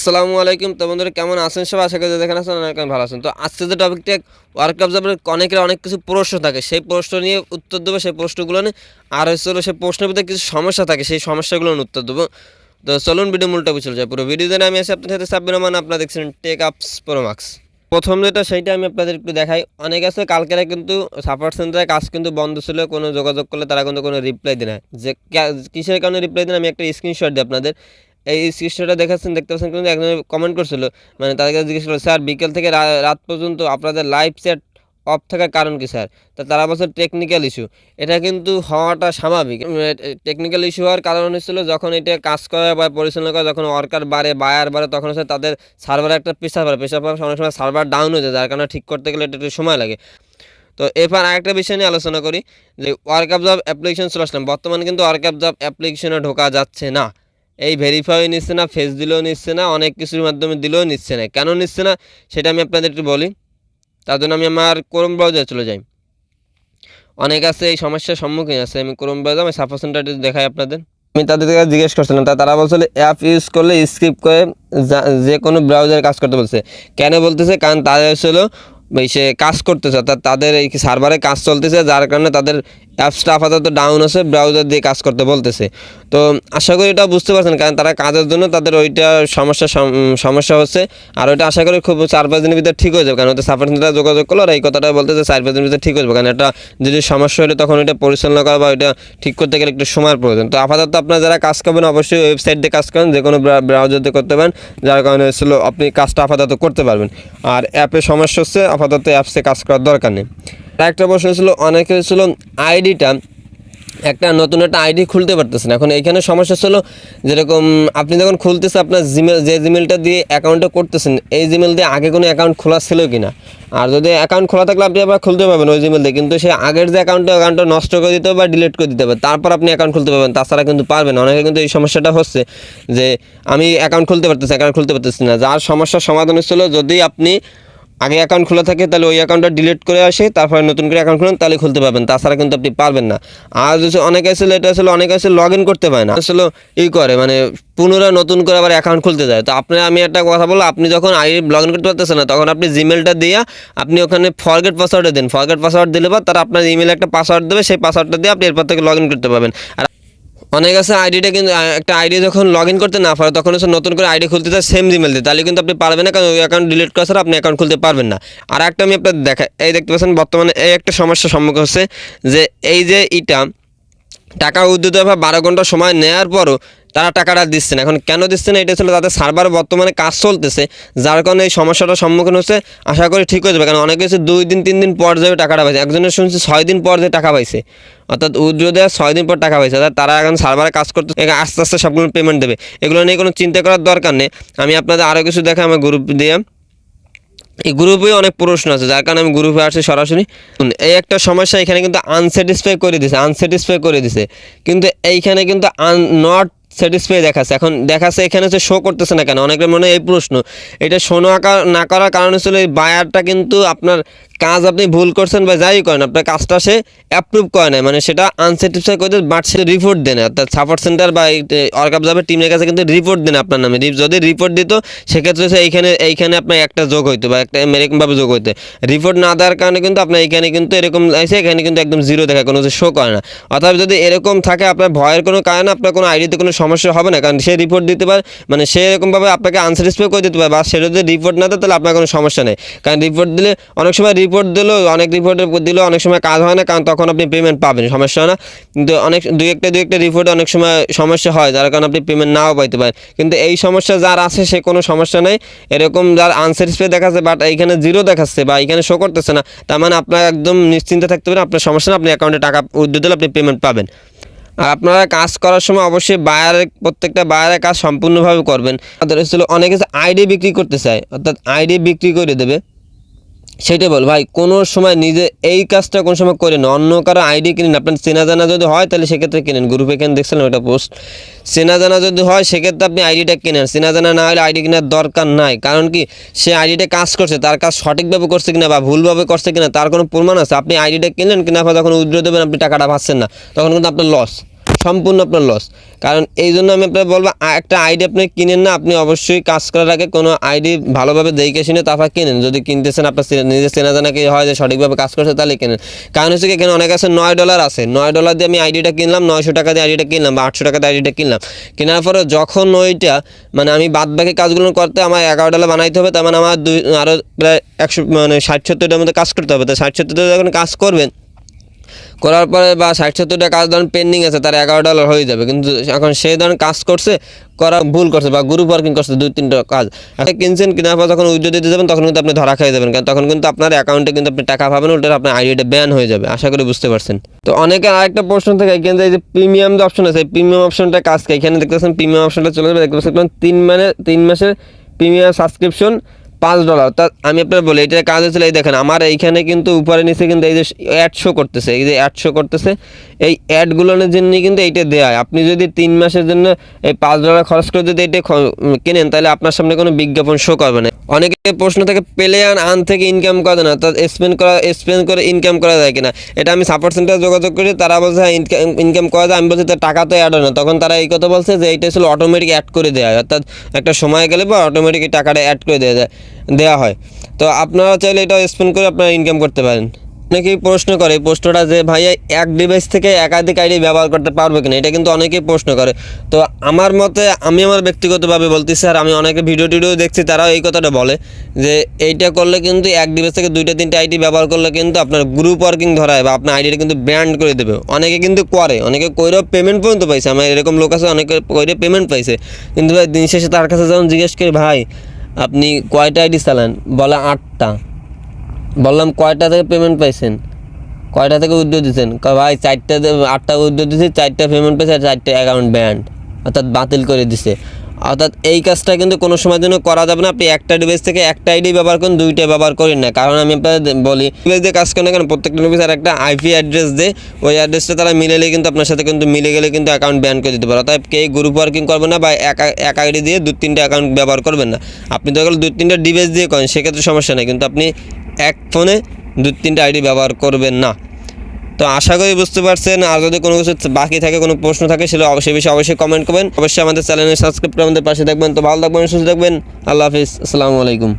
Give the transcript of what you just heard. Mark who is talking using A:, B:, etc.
A: আসসালামু আলাইকুম। তো বন্ধুরা কেমন আছেন সবাই? আশা করি দেখেন আছেন অনেক ভালো আছেন। তো আজকে যে টপিকটা ওয়ার্ক অবজার্ভার অনেকের অনেক কিছু প্রশ্ন থাকে, সেই প্রশ্ন নিয়ে উত্তর দেবো, সেই প্রশ্নগুলো নিয়ে আর হলো সেই প্রশ্নের ভিতরে কিছু সমস্যা থাকে, সেই সমস্যাগুলো উত্তর দেবো। তো চলুন ভিডিও মূল টপিক চলে যায়। পুরো ভিডিও জন্য আমি আছি আপনার সাথে সাব্বির রহমান, আপনারা দেখছেন টেক আপস প্রো ম্যাক্স। প্রথম যেটা সেইটা আমি আপনাদের একটু দেখাই। অনেক আছে কালকেরা কিন্তু সাপোর্ট সেন্টারে কাজ কিন্তু বন্ধ ছিল, কোনো যোগাযোগ করলে তারা কিন্তু কোনো রিপ্লাই দেয় না। যে কিসের কারণে রিপ্লাই দেন আমি একটা স্ক্রিনশট দিই আপনাদের। এই স্ক্রিনশটটা দেখতে পাচ্ছেন, কিন্তু একজন কমেন্ট করছিল, মানে তাদেরকে জিজ্ঞেস করলো, স্যার বিকেল থেকে রাত পর্যন্ত আপনাদের লাইভ চ্যাট অফ থাকার কারণ কি স্যার? তা তারা বলছে টেকনিক্যাল ইস্যু। এটা কিন্তু হওয়াটা স্বাভাবিক। টেকনিক্যাল ইস্যু হওয়ার কারণ হচ্ছিল যখন এটা কাজ করা বা পরিচালনা করা, যখন ওয়ার্কার বায়ার বাড়ে, তখন হচ্ছে তাদের সার্ভারে একটা প্রেশার পড়ে অনেক সময় সার্ভার ডাউন হয়ে যায়, যার কারণে ঠিক করতে গেলে এটা একটু সময় লাগে। তো এরপর আরেকটা বিষয় নিয়ে আলোচনা করি, যে ওয়ার্ক অবজার্ভ অ্যাপ্লিকেশন চলে আসলাম। বর্তমানে কিন্তু ওয়ার্ক অবজার্ভ অ্যাপ্লিকেশনে ঢোকা যাচ্ছে না। এই ভেরিফাই নিচ্ছে না, ফেস দিলেও নিচ্ছে না, অনেক কিছুর মাধ্যমে দিলেও নিচ্ছে না। কেন নিচ্ছে না সেটা আমি আপনাদের একটু বলি। তার জন্য আমি আমার ক্রোম ব্রাউজারে চলে যাই। অনেক আছে এই সমস্যার সম্মুখীন আছে। আমি ক্রোম ব্রাউজার আমি সাপোর্ট সেন্টারটি দেখাই আপনাদের। আমি তাদের কাছে জিজ্ঞেস করছিলাম, তারা বলছিল অ্যাপ ইউজ করলে স্ক্রিপ্ট করে যে কোনো ব্রাউজারে কাজ করতে বলছে। কেন বলতেছে? কারণ তাদের হচ্ছিল সে কাজ করতেছে, অর্থাৎ তাদের এই সার্ভারে কাজ চলতেছে, যার কারণে তাদের অ্যাপসটা আপাতত ডাউন আছে, ব্রাউজার দিয়ে কাজ করতে বলতেছে। তো আশা করি এটা বুঝতে পারছেন, কারণ তারা কাজের জন্য তাদের ওইটা সমস্যা হচ্ছে। আর ওইটা আশা করি খুব 4-5 দিনের ভিতরে ঠিক হয়ে যাবে, কারণ ওটা সাপোর্ট সেন্টারে যোগাযোগ করলো আর এই কথাটা বলতেছে 4-5 দিনের ভিতরে ঠিক হয়ে যাবে। কারণ এটা যদি সমস্যা হলে তখন ওইটা পরিচালনা করা বা ওইটা ঠিক করতে গেলে একটু সময়ের প্রয়োজন। তো আপাতত আপনারা যারা কাজ করবেন অবশ্যই ওয়েবসাইট দিয়ে কাজ করেন, যে কোনো ব্রাউজার দিয়ে করতে পারেন, যার কারণে হচ্ছিল আপনি কাজটা আপাতত করতে পারবেন। আর অ্যাপে সমস্যা হচ্ছে, আপাতত অ্যাপসে কাজ করার দরকার নেই। আরেকটা প্রশ্ন ছিল, অনেকে হচ্ছিল আইডিটা একটা নতুন একটা আইডি খুলতে পারতেছেন। এখন এইখানে সমস্যা ছিল, যেরকম আপনি যখন খুলতেছে আপনার জিমেল, যে জিমেলটা দিয়ে অ্যাকাউন্টটা করতেছেন, এই জিমেল দিয়ে আগে কোনো অ্যাকাউন্ট খোলা ছিল কি না। আর যদি অ্যাকাউন্ট খোলা থাকলে আপনি আবার খুলতে পারবেন ওই জিমেল দিয়ে, কিন্তু সে আগের যে অ্যাকাউন্টটা নষ্ট করে দিতে হবে বা ডিলিট করে দিতে হবে, তারপর আপনি অ্যাকাউন্ট খুলতে পারবেন, তাছাড়া কিন্তু পারবেন। অনেকে কিন্তু এই সমস্যাটা হচ্ছে যে আমি অ্যাকাউন্ট খুলতে পারতেছি না। যার সমস্যার সমাধান হচ্ছিল, যদি আপনি আগে অ্যাকাউন্ট খোলা থাকে তাহলে ওই অ্যাকাউন্টটা ডিলিট করে আসে, তারপরে নতুন করে অ্যাকাউন্ট খুলেন, তাহলে খুলতে পারবেন, তাছাড়া কিন্তু আপনি পারবেন না। আর অনেকে আসলে এটা আসলে অনেকে আসলে লগ ইন করতে পারে না, আসলে করে মানে পুনরায় নতুন করে আবার অ্যাকাউন্ট খুলতে যায়। তো আমি একটা কথা বলবো, আপনি যখন লগ ইন করতে পারতেছেন না, তখন আপনি জিমেলটা দিয়ে আপনি ওখানে ফরগেট পাসওয়ার্ডে দেন। ফরগেট পাসওয়ার্ড দিলে বা তারা আপনার ইমেলে একটা পাসওয়ার্ড দেবে, সেই পাসওয়ার্ডটা দিয়ে আপনি এরপর থেকে লগ ইন করতে পারবেন। আর অনেক আছে আইডিটা কিন্তু একটা আইডি যখন লগ ইন করতে না পারে, তখন হচ্ছে নতুন করে আইডি খুলতে চায় সেম জিমেল দিয়ে, তাহলে কিন্তু আপনি পারবেন না, কারণ ওই অ্যাকাউন্ট ডিলিট করা ছাড়া আপনি অ্যাকাউন্ট খুলতে পারবেন না। আর একটা আমি আপনাদের দেখাই, এই দেখতে পাচ্ছেন বর্তমানে এই একটা সমস্যার সম্মুখীন হচ্ছে, যে এই যে এটা টাকা উদ্ধৃত বা 12 ঘন্টা সময় নেওয়ার পরও তারা টাকাটা দিচ্ছে না। এখন কেন দিচ্ছে না? এটা ছিল তাদের সার্ভার বর্তমানে কাজ চলতেছে, যার কারণে এই সমস্যাটার সম্মুখীন হচ্ছে। আশা করি ঠিক হয়ে যাবে, কারণ অনেকে হচ্ছে 2 দিন 3 দিন পর যাবে টাকাটা পাইছে, একজনের শুনছি 6 দিন পর যে টাকা পাইছে, অর্থাৎ উইথড্র দেওয়ার 6 দিন পর টাকা পাইছে। অর্থাৎ তারা এখন সার্ভারে কাজ করতে আস্তে আস্তে সবগুলো পেমেন্ট দেবে। এগুলো নিয়ে কোনো চিন্তা করার দরকার নেই। আমি আপনাদের আরও কিছু দেখাই আমার গ্রুপ দিয়ে। এই গ্রুপে অনেক প্রশ্ন আছে, যার কারণে আমি গ্রুপে আসছি সরাসরি। এই একটা সমস্যা এখানে কিন্তু আনস্যাটিসফাই করে দিছে, কিন্তু এইখানে কিন্তু নট স্যাটিসফাই দেখাচ্ছে। এখন দেখাচ্ছে এখানে হচ্ছে শো করতেছে না কেন? অনেকের মনে এই প্রশ্ন। এটা শো না করার কারণ হচ্ছিল এই বায়ারটা কিন্তু আপনার কাজ আপনি ভুল করছেন বা যাই করেন, আপনার কাজটা সে অ্যাপ্রুভ করে না, মানে সেটা আনস্যাটিসফাই করে দেয়, বাট সে রিপোর্ট দেয় না। অর্থাৎ সাপোর্ট সেন্টার বা ওয়ার্ক অবজার্ভার টিমের কাছে কিন্তু রিপোর্ট দেন আপনার নামে। যদি রিপোর্ট দিত সেক্ষেত্রে হচ্ছে এইখানে আপনার একটা যোগ হইতো বা একটা এরকমভাবে যোগ হইতো। রিপোর্ট না দেওয়ার কারণে কিন্তু আপনার এইখানে কিন্তু এরকম আছে, এখানে কিন্তু একদম জিরো দেখায়, কোনো কিছু শো করে না। অর্থাৎ যদি এরকম থাকে, আপনার ভয়ের কোনো কারণে আপনার কোনো আইডিতে কোনো সমস্যা হবে না, কারণ সে রিপোর্ট দিতে পারে, মানে সে এরকমভাবে আপনাকে আনস্যাটিসফাই করে দিতে পারে, বা সে যদি রিপোর্ট না দেয় তাহলে আপনার কোনো সমস্যা নেই। কারণ রিপোর্ট দিলে অনেক সময় রিপোর্ট দিলেও অনেক রিপোর্টের দিলেও অনেক সময় কাজ হয় না, কারণ তখন আপনি পেমেন্ট পাবেন, সমস্যা হয় না। কিন্তু দুই একটা রিপোর্টে অনেক সময় সমস্যা হয়, যার কারণে আপনি পেমেন্ট নাও পাইতে পারেন। কিন্তু এই সমস্যা যার আছে সে কোনো সমস্যা নেই। এরকম যার আনস্যাটিসফাই দেখাচ্ছে বাট এইখানে জিরো দেখাচ্ছে বা এইখানে শো করতেছে না, তার মানে আপনার একদম নিশ্চিন্তে থাকতে পারেন, আপনার সমস্যা না, আপনি অ্যাকাউন্টে টাকা উইথড্র দিলে আপনি পেমেন্ট পাবেন। আর আপনারা কাজ করার সময় অবশ্যই প্রত্যেকটা বায়ারের কাজ সম্পূর্ণভাবে করবেন। তাদের হচ্ছিল অনেকে আইডি বিক্রি করতে চায়, অর্থাৎ আইডি বিক্রি করে দেবে, সেটাই বল ভাই, কোনো সময় নিজে এই কাজটা কোনো সময় করেন, অন্য কারো আইডি কিনেন। আপনার চেনা জানা যদি হয় তাহলে সেক্ষেত্রে কিনেন, গ্রুপে এখানে দেখছিলেন ওটা পোস্ট, চেনা জানা যদি হয় সেক্ষেত্রে আপনি আইডিটা কিনেন। চেনা জানা না হলে আইডি কেনার দরকার নাই, কারণ কি সে আইডিটা কাজ করছে, তার কাজ সঠিকভাবে করছে কিনা বা ভুলভাবে করছে কিনা তার কোনো প্রমাণ আছে। আপনি আইডিটা কিনলেন, কেনার পর যখন উইথড্র দেবেন আপনি টাকাটা পাচ্ছেন না, তখন কিন্তু আপনার লস। সম্পূর্ণ আপনার লস। কারণ এই জন্য আমি আপনার বলবো একটা আইডি আপনি কিনেন না, আপনি অবশ্যই কাজ করার আগে কোনো আইডি ভালোভাবে দেখে শুনে তারপর কিনেন। যদি কিনতেছেন আপনার নিজের চেনা জানা কি হয় যে সঠিকভাবে কাজ করছে তাহলে কিনেন। কারণ হচ্ছে কি এখানে অনেক আছে $9 আছে, $9 দিয়ে আমি আইডিটা কিনলাম, 900 টাকা দিয়ে আইডিটা কিনলাম বা 800 টাকা দিয়ে আইডিটা কিনলাম। কেনার পরে যখন ওইটা মানে আমি বাদ বাকি কাজগুলো করতে আমার $11 বানাইতে হবে, তার মানে আমার আরও প্রায় 60-70টার মধ্যে কাজ করতে হবে। তো 60-70টা যখন কাজ করবেন, করার পরে বা 60-70টা কাজ ধরেন পেন্ডিং আছে, তার $11 হয়ে যাবে। কিন্তু এখন সেই ধরনের কাজ করছে, করা ভুল করছে বা গ্রুপ ওয়ার্কিং করছে 2-3টা কাজ কিনছেন, কেনার পর যখন উইথড্র দিতে যাবেন তখন কিন্তু আপনি ধরা খেয়ে যাবেন। কারণ তখন কিন্তু আপনার অ্যাকাউন্টে কিন্তু আপনি টাকা পাবেন, ওটা আপনার আইডিটা ব্যান হয়ে যাবে। আশা করি বুঝতে পারছেন। তো অনেকের আরেকটা প্রশ্ন থাকে এখানে যে প্রিমিয়াম যে অপশন আছে, প্রিমিয়াম অপশনটা কাজ কি? এখানে দেখতেছেন প্রিমিয়াম অপশনটা চলে যাবে, দেখতে পাচ্ছেন 3 মাসের প্রিমিয়াম সাবস্ক্রিপশন $5। তা আমি আপনার বলি এটার কাজ হচ্ছিল, এই দেখেন আমার এইখানে কিন্তু উপরে নিচে কিন্তু এই যে অ্যাড শো করতেছে, এই যে অ্যাড শো করতেছে, এই অ্যাডগুলোর জন্য কিন্তু এইটা দেওয়া হয়। আপনি যদি 3 মাসের জন্য এই $5 খরচ করে যদি এটা কেনেন তাহলে আপনার সামনে কোনো বিজ্ঞাপন শো করবে না। অনেকে প্রশ্ন থাকে প্লে অ্যান্ড আর্ন থেকে ইনকাম করা যায় না, তা স্পেন্ড করে ইনকাম করা যায় কিনা। এটা আমি সাপোর্ট সেন্টারে যোগাযোগ করি, তারা বলছে হ্যাঁ ইনকাম করা যায়। আমি বলছি তার টাকা তো অ্যাড হয় না, তখন তারা এই কথা বলছে যে এইটা ছিল অটোমেটিক অ্যাড করে দেওয়া হয়, অর্থাৎ একটা সময় গেলে বা অটোমেটিক টাকাটা অ্যাড করে দেওয়া হয়। তো আপনারা চাইলে এটা স্পেন্ড করে আপনারা ইনকাম করতে পারেন। অনেকেই প্রশ্ন করে এই প্রশ্নটা যে ভাইয়া এক ডিভাইস থেকে একাধিক আইডি ব্যবহার করতে পারবে কিনা, এটা কিন্তু অনেকেই প্রশ্ন করে। তো আমার মতে আমি আমার ব্যক্তিগতভাবে বলতেছি, আর আমি অনেকে ভিডিও দেখছি তারাও এই কথাটা বলে যে এইটা করলে কিন্তু এক ডিভাইস থেকে 2-3টা আইডি ব্যবহার করলে কিন্তু আপনার গ্রুপ ওয়ার্কিং ধরায় বা আপনার আইডিটা কিন্তু ব্র্যান্ড করে দেবে। অনেকে কিন্তু করে, অনেকে কইরেও পেমেন্ট পর্যন্ত পাইছে। আমার এরকম লোক আছে অনেকে কইরে পেমেন্ট পাইছে, কিন্তু ভাই দিন শেষে তার কাছে যখন জিজ্ঞেস করি ভাই আপনি কয়টা আইডি চালান, বলে 8টা। বললাম কয়টা থেকে পেমেন্ট পাইছেন, কয়টা থেকে উইথড্র দিচ্ছেন, ভাই 8টা উইথড্র দিয়েছি, 4টা পেমেন্ট পেয়েছে আর 4টা অ্যাকাউন্ট ব্যান্ড, অর্থাৎ বাতিল করে দিছে। অর্থাৎ এই কাজটা কিন্তু কোনো সময় জন্য করা যাবে না। আপনি একটা ডিভাইস থেকে একটা আইডি ব্যবহার করেন, 2টা ব্যবহার করেন না। কারণ আমি আপনাদের বলি ডিভাইস দিয়ে কাজ করেন কেন, প্রত্যেকটা ডিভাইস আর একটা আইপি অ্যাড্রেস দিয়ে, ওই অ্যাড্রেসটা তারা মিলেলে কিন্তু আপনার সাথে কিন্তু মিলে গেলে কিন্তু অ্যাকাউন্ট ব্যান করে দিতে পারে। অর্থাৎ কে গ্রুপ ওয়ার্কিং করবে না বা এক আইডি দিয়ে 2-3টা অ্যাকাউন্ট ব্যবহার করবেন না। আপনি তো গেলে 2-3টা ডিভাইস দিয়ে করেন সেক্ষেত্রে সমস্যা নেই, কিন্তু আপনি এক ফোনে 2-3টা আইডি ব্যবহার করবেন না। তো আশা করি বুঝতে পারছেন। আর যদি কোনো কিছু বাকি থাকে, কোনো প্রশ্ন থাকে, সেটা সে বিষয়ে অবশ্যই কমেন্ট করবেন। অবশ্যই আমাদের চ্যানেলে সাবস্ক্রাইব করে আমাদের পাশে থাকবেন। তো ভালো থাকবেন, সুস্থ থাকবেন। আল্লাহ হাফিজ, আসসালামু আলাইকুম।